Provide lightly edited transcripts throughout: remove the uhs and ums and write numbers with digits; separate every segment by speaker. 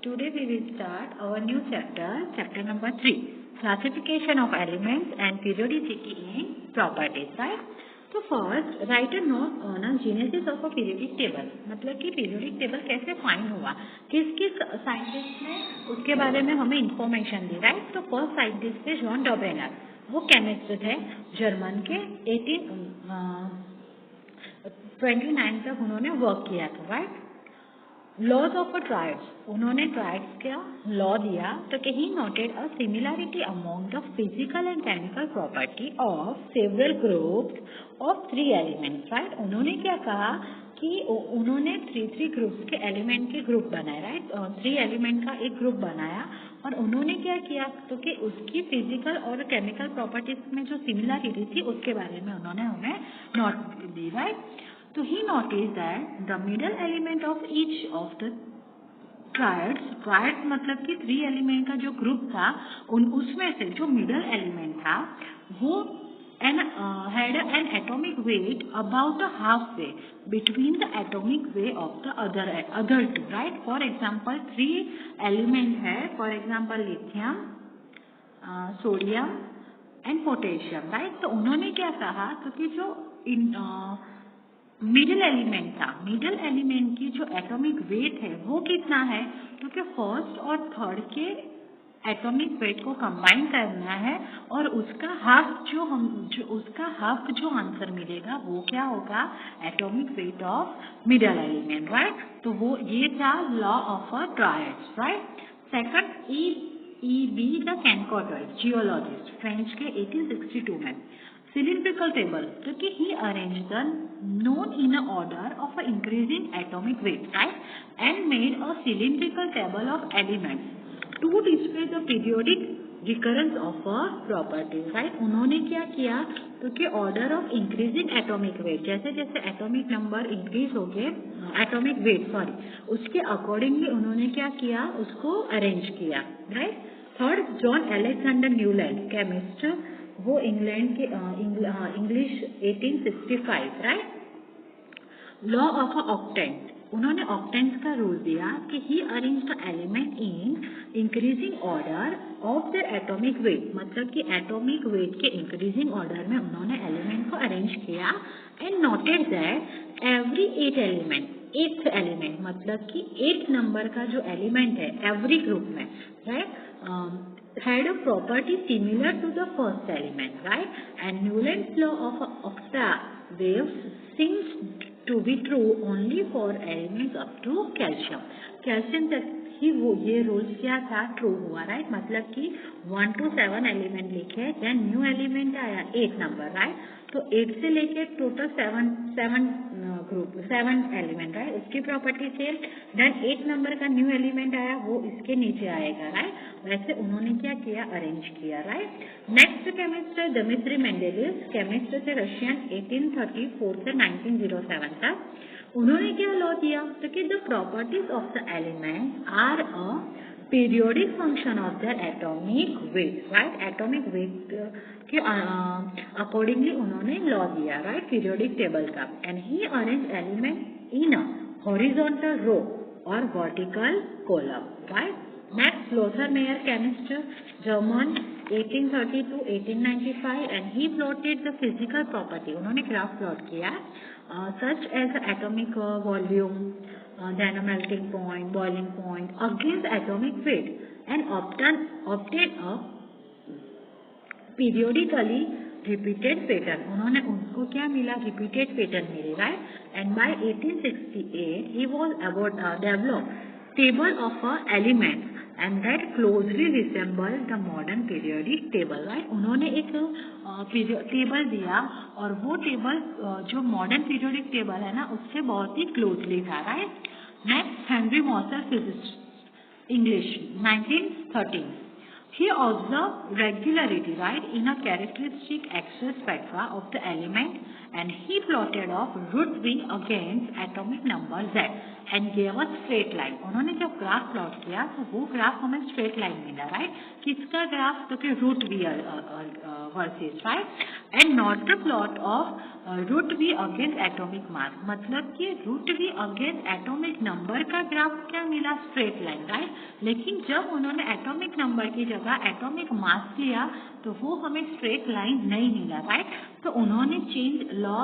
Speaker 1: Today we will start our new chapter, chapter number 3, classification of elements and periodicity in properties, right? तो first right a note on a genesis of a periodic table, मतलब कि periodic table कैसे find हुआ, किस किस scientist ने उसके बारे में हमें इंफॉर्मेशन दी, राइट? तो फर्स्ट साइंटिस्ट थे जॉन डॉबेनर, वो केमिस्ट थे जर्मन के। 1829 तक उन्होंने वर्क किया था, right? Laws of a triads, उन्होंने ट्राइड्स का लॉ दिया, तो कि he noted a similarity among the physical and chemical property of several groups of 3 elements, right? उन्होंने क्या कहा कि उन्होंने 3 ग्रुप्स के एलिमेंट के ग्रुप बनाए, राइट? 3 एलिमेंट का एक ग्रुप बनाया और उन्होंने क्या किया, तो कि उसकी फिजिकल और केमिकल प्रॉपर्टीज में जो सिमिलैरिटी थी उसके बारे में उन्होंने हमें note the, right? So he noticed that the middle element of each of the triads मतलब कि 3 एलिमेंट का जो ग्रुप था, उसमें से जो मिडल एलिमेंट था वो had an atomic weight about the halfway between the atomic weight of the other two, right? For example, 3 element है, for example lithium, sodium and potassium, right? तो उन्होंने क्या कहा, तो कि जो मिडिल एलिमेंट था, मिडिल एलिमेंट की जो एटॉमिक वेट है वो कितना है, क्योंकि फर्स्ट और थर्ड के एटॉमिक वेट को कंबाइन करना है और उसका हाफ जो आंसर मिलेगा वो क्या होगा, atomic weight of middle element, right? तो वो ये था law of a triads, right? Second E.B. De Chancourtois, geologist, French के 1862 में। Cylindrical table, क्योंकि he arranged the known in an order of an increasing atomic weight, right? And made a cylindrical table of elements to display the periodic recurrence of a property, right? उन्होंने क्या किया, क्योंकि order of increasing atomic weight, जैसे जैसे atomic number increase हो गए, atomic weight sorry, उसके accordingly उन्होंने क्या किया, उसको arrange किया, right? Third, John Alexander Newland, chemist, वो इंग्लैंड के English 1865, right? Law of octant, उन्होंने ऑक्टेंट्स का रूल दिया कि he arrange the element in increasing order of the atomic weight, मतलब कि एटॉमिक वेट के इंक्रीजिंग ऑर्डर में उन्होंने एलिमेंट को अरेंज किया and noted that every 8 element, 8th element मतलब कि 8 नंबर का जो एलिमेंट है एवरी ग्रुप में, right, had a property similar to the first element, right? And Newland's law of octave waves seems to be true only for elements up to calcium. Calcium तक ही वो ये rules क्या था, true हुआ, right? मतलब कि 1 to 7 element लिखे, then new element आया 8 नंबर, राइट? तो 8 से लेके टोटल 7 एलिमेंट, राइट? उसकी प्रॉपर्टी सेम, देन 8 नंबर का न्यू एलिमेंट आया, वो इसके नीचे आएगा, राइट? वैसे उन्होंने क्या किया, अरेंज किया, right? Next chemist Dmitri Mendeleev, chemist थे रशियन, 1834 से 1907 तक। उन्होंने क्या लॉ दिया, तो कि the properties of the element are a periodic function of their atomic weight, right? Atomic weight के अकॉर्डिंगली उन्होंने लॉ दिया, राइट, पीरियोडिक टेबल का। And he arrange element in a horizontal row और vertical column, right? Next, Lothar Meyer, chemist, German, 1830 to 1895, and he plotted the physical property, उन्होंने graph plot किया, such as atomic volume, then a melting point, boiling point against atomic weight, and obtain a periodically repeated pattern. उन्होंने उनको क्या मिला, repeated pattern मिली, right? And by 1868 he was about developed table of a element and that closely resemble the modern periodic table, right? उन्होंने एक table दिया और वो टेबल जो मॉडर्न पीरियोडिक टेबल है ना, उससे बहुत ही क्लोजली था, right? Next, Henry Moseley, physicist, English, 1913. He observed regularity, right, in a characteristic axis spectra of the element, and he plotted off root V against atomic number Z. And gave a straight line. उन्होंने जब graph plot किया तो वो graph हमें straight line मिला, right. किसका graph? तो कि root V versus, right. And not the plot of root V against atomic mass, मतलब कि root V against atomic number का ग्राफ क्या मिला? Straight line, right. लेकिन जब उन्होंने एटॉमिक नंबर की जगह एटॉमिक मास लिया तो वो हमें स्ट्रेट लाइन नहीं मिला, राइट। तो उन्होंने चेंज लॉ,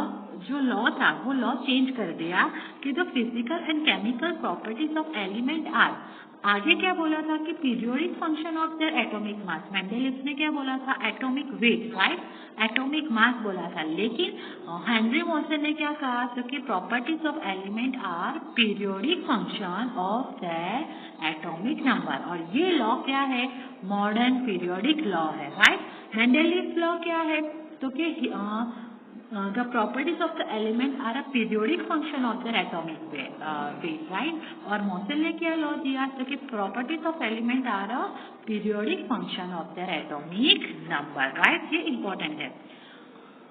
Speaker 1: जो लॉ था वो लॉ चेंज कर दिया कि the physical and chemical properties of element are. आगे क्या बोला था कि periodic function of their atomic mass. Mendeleev ने क्या बोला था? Atomic weight, right, atomic mass बोला था। लेकिन हेनरी मोसन ने क्या कहा? तो कि properties of element are periodic function of their atomic number. और ये लॉ क्या है? मॉडर्न पीरियोडिक लॉ है, राइट। मेंडेलिव लॉ क्या है? तो कि the properties of the element are a periodic function of their atomic weight, right? और मोसेल ने क्या लॉ दिया? तो कि properties of element are a periodic function of their atomic number, right? ये important है।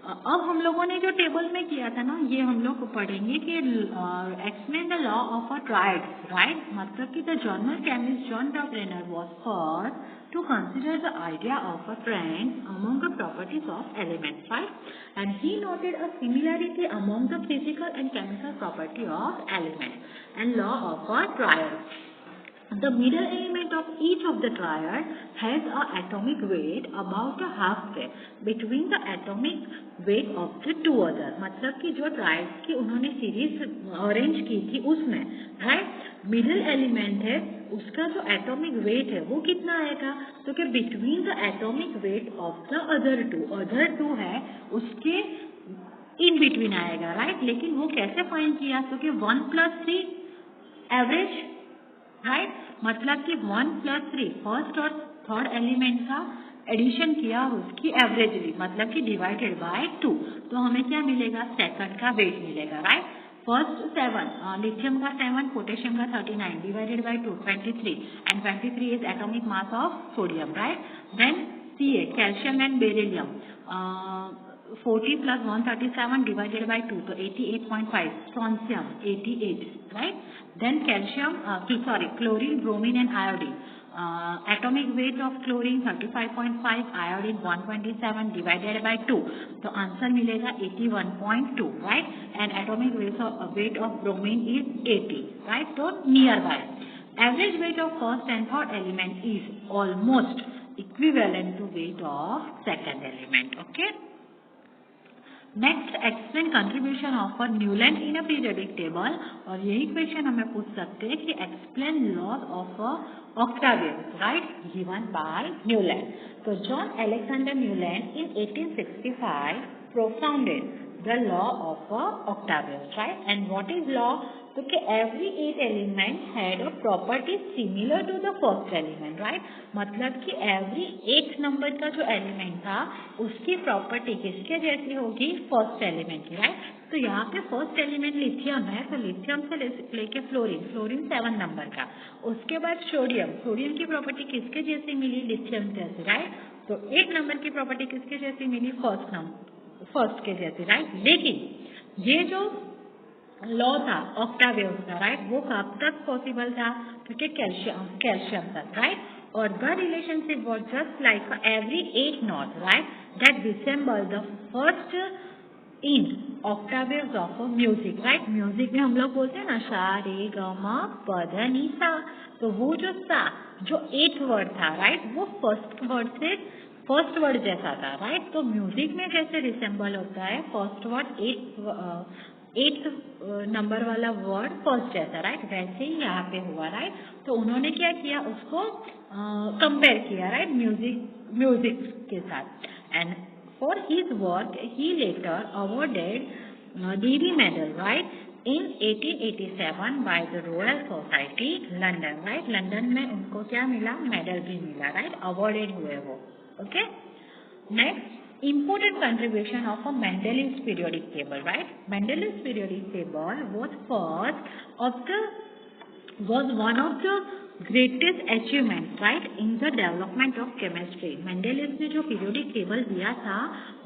Speaker 1: अब हम लोगों ने जो टेबल में किया था ना, ये हम लोग पढ़ेंगे कि explain the law of a triad, right. मतलब कि the German chemist John Brenner was first to consider the idea of a trend among the properties of elements, right? And he noted a similarity among the physical and chemical property of elements and law of a triad. The middle element of each of the triad has a atomic weight about a half between the atomic weight of the two other। मतलब कि जो tried की उन्होंने series arrange की थी उसमें, right, middle element है, उसका जो एटॉमिक वेट है वो कितना आएगा? तो कि between the atomic weight of the other two है उसके इन बिटवीन आएगा, राइट। लेकिन वो कैसे फाइंड किया? तो कि 1+3 एवरेज, राइट, मतलब कि 1+3 फर्स्ट और थर्ड एलिमेंट का एडिशन किया और उसकी एवरेज ली, मतलब कि डिवाइडेड बाय 2। तो हमें क्या मिलेगा? सेकंड का वेट मिलेगा, राइट। फर्स्ट 7, लिथियम का 7, पोटेशियम का 39, divided by 2 23, and 23 is atomic mass of sodium, right. Then Ca, calcium and beryllium, 40 + 137 divided by 2, तो 88.5, strontium 88, right? Then calcium, chlorine, bromine and iodine. Atomic weight of chlorine 35.5, iodine 127 divided by 2, तो answer मिलेगा 81.2, right? And atomic weight of bromine is 80, right? तो nearby. Average weight of first and third element is almost equivalent to weight of second element, okay? Next, explain contribution of a Newland in a periodic table. और यही question हमें पूछ सकते हैं कि explain laws of a octaves, right, given by Newland. तो John Alexander Newland in 1865 propounded the law of a octaves, right. And what is law? तो कि every 8 element had a property similar to the first element, right? मतलब कि every 8 number का जो element था उसकी property किसके जैसी होगी? फर्स्ट एलिमेंट की, राइट। तो यहाँ पे फर्स्ट एलिमेंट लिथियम है, तो लिथियम से लेके फ्लोरीन 7 नंबर का। उसके बाद सोडियम की प्रॉपर्टी किसके जैसी मिली? लिथियम जैसी, राइट। तो 8 नंबर की प्रॉपर्टी किसके जैसी मिली? फर्स्ट के जैसी, राइट। लेकिन ये जो लॉ था ऑक्टावियस का, राइट, वो कब तक पॉसिबल था? क्योंकि कैल्शियम तक, राइट। और the relationship was just like every 8 note, right, that resemble the first in octaves of music, right. Music में हम लोग बोलते हैं ना सा रे ग म प ध नि सा, तो वो जो सा जो 8th वर्ड था, राइट, वो फर्स्ट वर्ड जैसा था, राइट। तो म्यूजिक में जैसे रिसेंबल होता है फर्स्ट वर्ड 8th नंबर वाला वर्ड फर्स्ट जैसा, राइट, वैसे ही यहाँ पे हुआ, राइट। तो उन्होंने क्या किया? उसको कंपेयर किया, राइट, म्यूजिक के साथ। And for his work he later awarded Davy medal, right, in 1887 by the Royal Society London, right. London में उनको क्या मिला? मेडल भी मिला, राइट, अवॉर्डेड हुए वो, okay. Next, important contribution of a Mendeleev's periodic table, right? Mendeleev's periodic table was one of the greatest achievements, right, in the development of chemistry. Mendeleev ने जो periodic table दिया था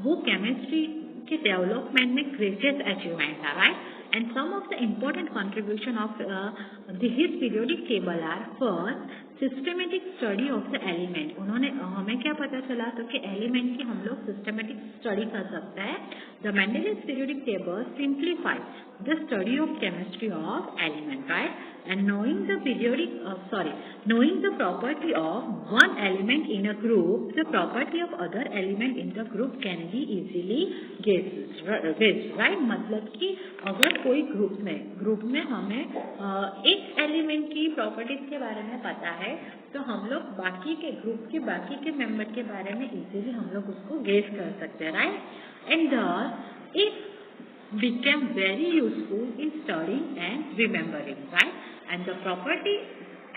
Speaker 1: वो chemistry के development में greatest achievement था, right. And some of the important contribution of his periodic table are first systematic study of the element. उन्होंने हमें क्या पता चला तो कि एलिमेंट की हम लोग सिस्टमेटिक स्टडी कर सकते हैं. The Mendeleev's periodic table simplify the study of chemistry of element, right? And knowing the property of one element in a group, the property of other element in the group can be easily guessed, right? मतलब कि अगर कोई group में हमें एक element की properties के बारे में पता है तो हम लोग बाकी के ग्रुप के बाकी के मेंबर के बारे में इजीली हम लोग उसको गेस कर सकते हैं, right? And thus it became very useful in studying and remembering, right? And the property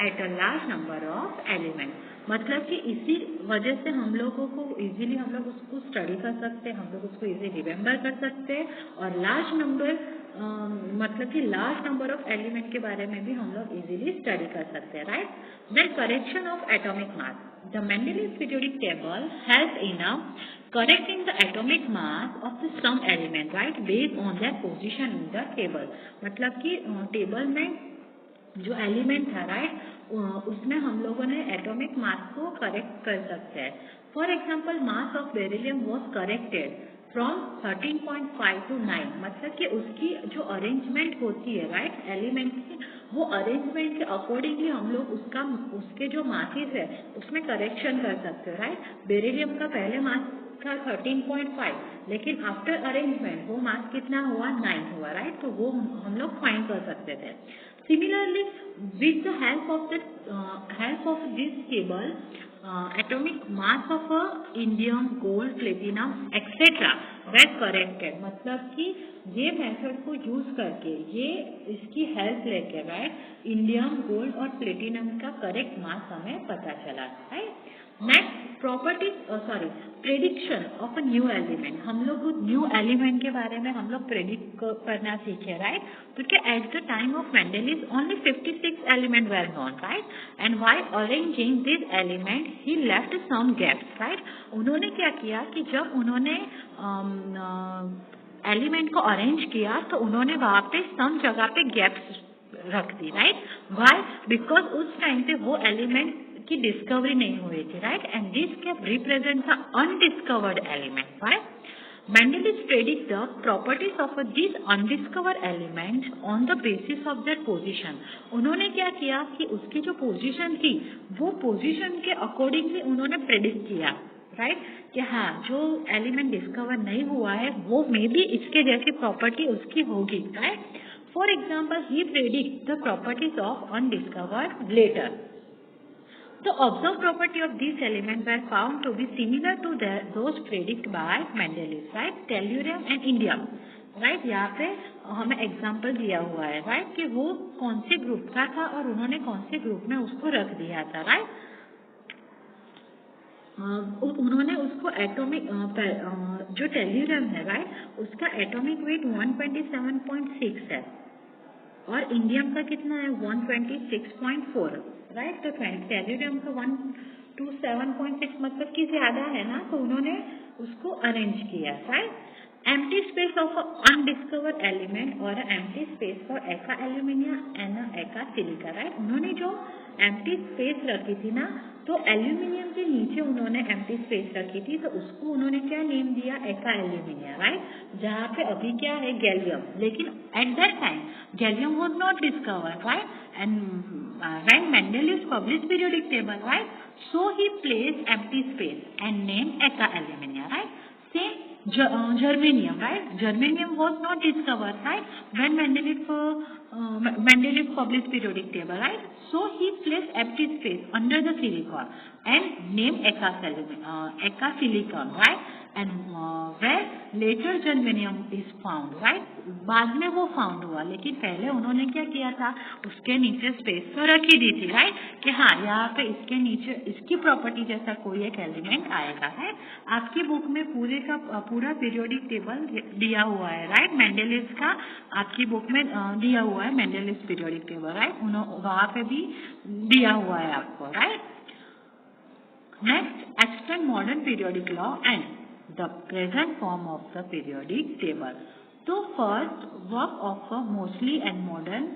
Speaker 1: at a large number of elements. मतलब कि इसी वजह से हम लोगों को इजीली हम लोग उसको स्टडी कर सकते हैं, हम लोग उसको इजीली रिमेम्बर कर सकते हैं और लार्ज नंबर मतलब कि लार्ज नंबर ऑफ एलिमेंट के बारे में भी हम लोग इजीली स्टडी कर सकते हैं, right? Then correction of atomic mass. The Mendeleev periodic table helps in correcting the atomic mass of the some element, right, based on their position in the table. मतलब कि टेबल में जो element था, right, उसमें हम लोगों ने atomic mass को करेक्ट कर सकते हैं. For example mass of beryllium was corrected from 13.5 to 9. मतलब कि उसकी जो अरेंजमेंट होती है, राइट, एलिमेंट की, वो अरेंजमेंट के अकॉर्डिंगली हम लोग उसके जो मासेस है उसमें करेक्शन कर सकते हैं, राइट? बेरिलियम का पहले मास था 13.5, लेकिन आफ्टर अरेंजमेंट वो मास कितना हुआ, 9 हुआ, राइट? तो वो हम लोग फाइंड कर सकते थे. Similarly, with the help of this table, atomic mass of indium, gold, platinum, etc. were corrected. मतलब कि ये मेथड को यूज करके ये इसकी हेल्प लेके, राइट, इंडियम, गोल्ड और प्लेटिनम का करेक्ट मास हमें पता चला, right? Next prediction of a new element. हम लोग न्यू एलिमेंट के बारे में हम लोग प्रेडिक्ट करना सीखे, राइट? क्योंकि at the time of Mendeleev only 56 element were known, right? And while arranging this element he left some gaps, right? उन्होंने क्या किया कि जब उन्होंने एलिमेंट को अरेंज किया तो उन्होंने वहां पे सम जगह पे गैप्स रख दी, राइट? व्हाई? बिकॉज उस टाइम पे वो एलिमेंट की डिस्कवरी नहीं हुई थी, right? And this can represent the undiscovered element, right? Mendeleev predict the properties of these undiscovered elements on the basis of their position. उन्होंने क्या किया कि उसकी जो पोजीशन थी वो पोजीशन के अकॉर्डिंगली उन्होंने प्रेडिक्ट किया, राइट? कि हाँ, जो एलिमेंट डिस्कवर नहीं हुआ है वो मे बी इसके जैसी प्रॉपर्टी उसकी होगी, right? For example he predict the properties of undiscovered later. The observed property of these elements were found to be similar to those predicted by Mendeleev, right? Tellurium and indium, right? यहाँ पे हमें example दिया हुआ है, right, कि वो कौन से ग्रुप का था और उन्होंने कौन से ग्रुप में उसको रख दिया था, राइट? उन्होंने उसको एटॉमिक जो टेल्यूरियम है, राइट, उसका एटॉमिक वेट 127.6 है और इंडियम का कितना है 126.4, राइट? तो टेल्यूरियम का 127.6 मतलब कि ज्यादा है ना, तो उन्होंने उसको अरेंज किया, right? Empty space of undiscovered element और एम्प्टी स्पेस फॉर एका एल्यूमिनियम एंड एका सिलिका, राइट? उन्होंने जो एम्प्टी स्पेस रखी थी ना, तो एल्यूमिनियम के नीचे उन्होंने एम्प्टी स्पेस रखी थी, तो उसको उन्होंने क्या नेम दिया, एका एल्यूमिनियम, राइट? जहाँ पे अभी क्या है, गैलियम. लेकिन at that time gallium was not discovered, right? And when Mendeleev published periodic table, right, so he placed empty space and named Eka alumina, right? Same germanium, right? Germanium was not discovered, right, when Mendeleev published periodic table, right? So he placed empty space under the silicon and named Eka silicon, right? And where later germanium is found, right? बाद में वो found हुआ, लेकिन पहले उन्होंने क्या किया था, उसके नीचे स्पेस तो रखी दी थी, राइट? कि हाँ, यहाँ पे इसके नीचे इसकी प्रॉपर्टी जैसा कोई एक एलिमेंट आएगा, है? आपकी बुक में पूरा पीरियोडिक टेबल दिया हुआ है, राइट? मेंडलीव का आपकी बुक में दिया हुआ है मेंडलीव पीरियोडिक टेबल, राइट? वहाँ पे भी दिया हुआ है आपको, right? Next, explain modern periodic law and the present form of the periodic table. तो first work of a mostly and modern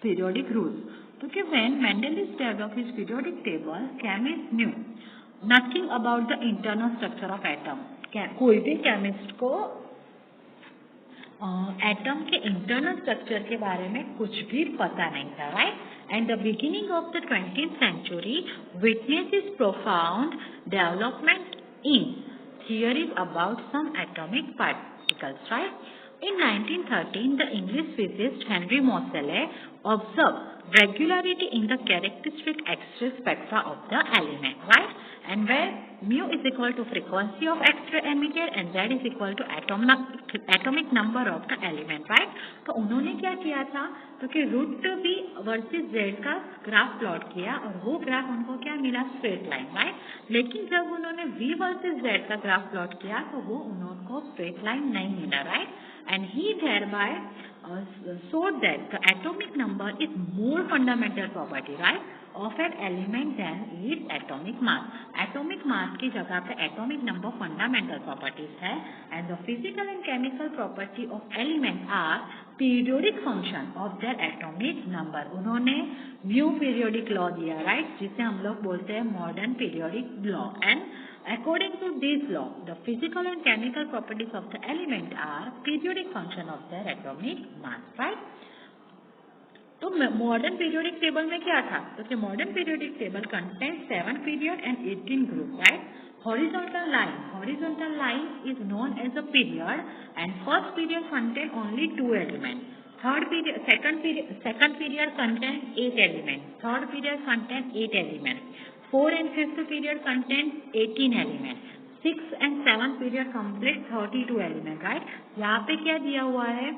Speaker 1: periodic rules. Okay, when Mendel developed his periodic table, chemists knew nothing about the internal structure of atom. कोई भी chemist को atom के internal structure के बारे में कुछ भी पता नहीं था, right? And the beginning of the 20th century witnesses profound development in theories about some atomic particles, right? In 1913, the English physicist Henry Moseley observed regularity in the characteristic X-ray spectra of the element, right? And where mu is equal to frequency of X-ray emitted and Z is equal to atomic number of the element, right? तो उन्होंने क्या किया था? तो कि root B versus Z का graph plot किया और वो ग्राफ उनको क्या मिला? Straight line, right? लेकिन जब उन्होंने वी वर्सेस जेड का ग्राफ प्लॉट किया तो वो उनको स्ट्रेट लाइन नहीं मिला, right? And he thereby showed that the atomic number is more fundamental property, right, of an element than its atomic mass. Atomic mass की जगह पे atomic number fundamental properties है, and the physical and chemical property of elements are periodic function of their atomic number. उन्होंने new periodic law दिया, right, जिसे हम लोग बोलते हैं modern periodic law. And according to this law, the physical and chemical properties of the element are periodic function of their atomic mass, right? तो modern periodic table में क्या था? तो modern periodic table contains 7 period and 18 group, right? Horizontal line is known as a period, and first period contain only 2 elements. Second period contains 8 elements. Third period contains 8 elements. 4 and 5th period contains 18 elements. 6th and 7th period complete 32 elements, right? यहाँ पे क्या दिया हुआ है?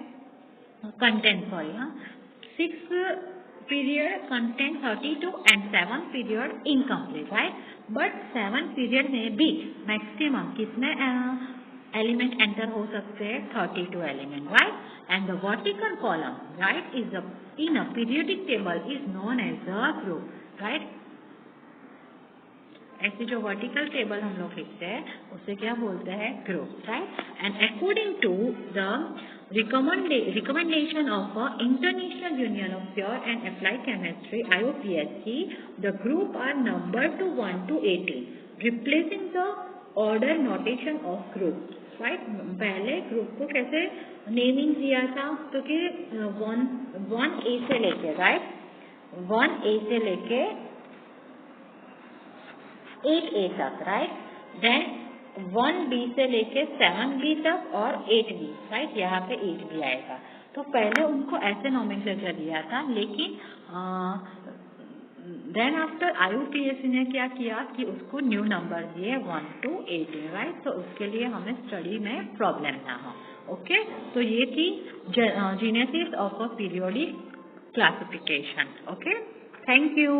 Speaker 1: Content, sorry, हाँ. 6th period contains 32 and 7th period incomplete, right? But 7th period में भी maximum कितने element enter हो सकते हैं? 32 element, right? And the vertical column, right, is in a periodic table is known as a group, right? ऐसे जो vertical table हम लोग लिखते हैं उसे क्या बोलते हैं? Group, right? And according to the recommendation of International Union of Pure and Applied Chemistry IUPAC, the group are number to 1 to 18, replacing the order notation of group, right? पहले group को कैसे नेमिंग दिया था? तो कि 1A से लेके, right, 1A से लेके 8A तक, राइट? देन 1B से लेके 7B तक और 8B, राइट? यहाँ पे 8B आएगा. तो पहले उनको ऐसे नोमेनक्लेचर दिया था, लेकिन देन आफ्टर IUPAC ने क्या किया कि उसको न्यू नंबर दिए 1 to 18, राइट? तो उसके लिए हमें स्टडी में प्रॉब्लम ना हो. ओके, तो ये थी genesis of a periodic classification. Okay, thank you.